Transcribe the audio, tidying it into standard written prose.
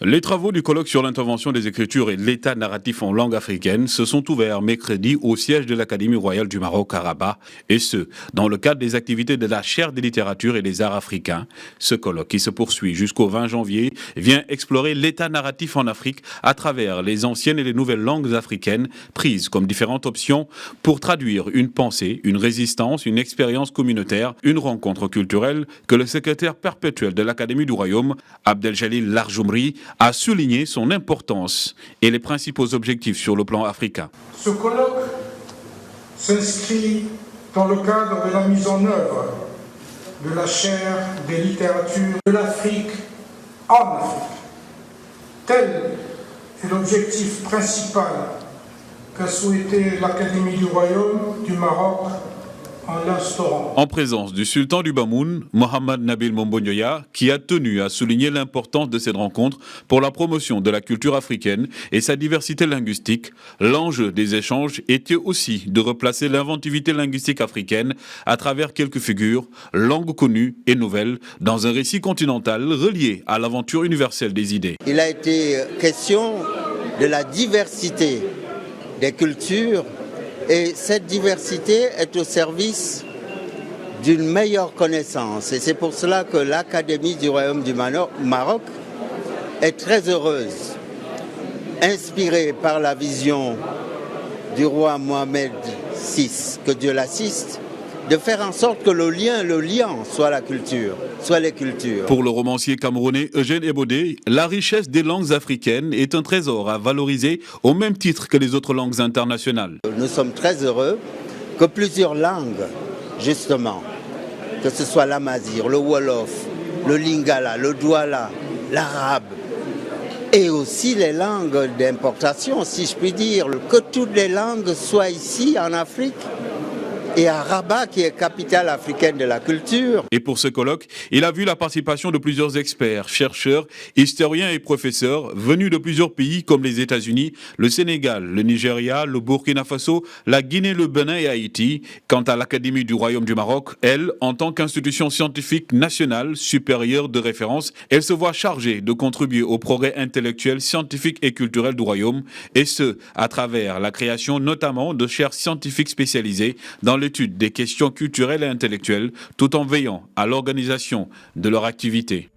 Les travaux du colloque sur l'intervention des Écritures et l'état narratif en langue africaine se sont ouverts mercredi au siège de l'Académie royale du Maroc à Rabat, et ce, dans le cadre des activités de la chaire des littératures et des arts africains. Ce colloque, qui se poursuit jusqu'au 20 janvier, vient explorer l'état narratif en Afrique à travers les anciennes et les nouvelles langues africaines, prises comme différentes options pour traduire une pensée, une résistance, une expérience communautaire, une rencontre culturelle que le secrétaire perpétuel de l'Académie du Royaume, Abdeljalil Larjoumri, a souligné son importance et les principaux objectifs sur le plan africain. Ce colloque s'inscrit dans le cadre de la mise en œuvre de la chaire des littératures de l'Afrique en Afrique. Tel est l'objectif principal qu'a souhaité l'Académie du Royaume du Maroc en l'instaurant. En présence du sultan du Bamoun, Mohamed Nabil Mombonyoya, qui a tenu à souligner l'importance de cette rencontre pour la promotion de la culture africaine et sa diversité linguistique, l'enjeu des échanges était aussi de replacer l'inventivité linguistique africaine à travers quelques figures, langues connues et nouvelles, dans un récit continental relié à l'aventure universelle des idées. Il a été question de la diversité des cultures. Et cette diversité est au service d'une meilleure connaissance. Et c'est pour cela que l'Académie du Royaume du Maroc est très heureuse, inspirée par la vision du roi Mohamed VI, que Dieu l'assiste, de faire en sorte que le lien soit la culture, soit les cultures. Pour le romancier camerounais Eugène Ebodé, la richesse des langues africaines est un trésor à valoriser au même titre que les autres langues internationales. Nous sommes très heureux que plusieurs langues, justement, que ce soit l'amazigh, le wolof, le lingala, le douala, l'arabe, et aussi les langues d'importation, si je puis dire, que toutes les langues soient ici en Afrique. Et à Rabat, qui est capitale africaine de la culture. Et pour ce colloque, il a vu la participation de plusieurs experts, chercheurs, historiens et professeurs venus de plusieurs pays comme les États-Unis, le Sénégal, le Nigeria, le Burkina Faso, la Guinée, le Bénin et Haïti. Quant à l'Académie du Royaume du Maroc, elle, en tant qu'institution scientifique nationale supérieure de référence, elle se voit chargée de contribuer au progrès intellectuel, scientifique et culturel du Royaume, et ce, à travers la création notamment de chaires scientifiques spécialisées dans l'étude des questions culturelles et intellectuelles, tout en veillant à l'organisation de leur activité.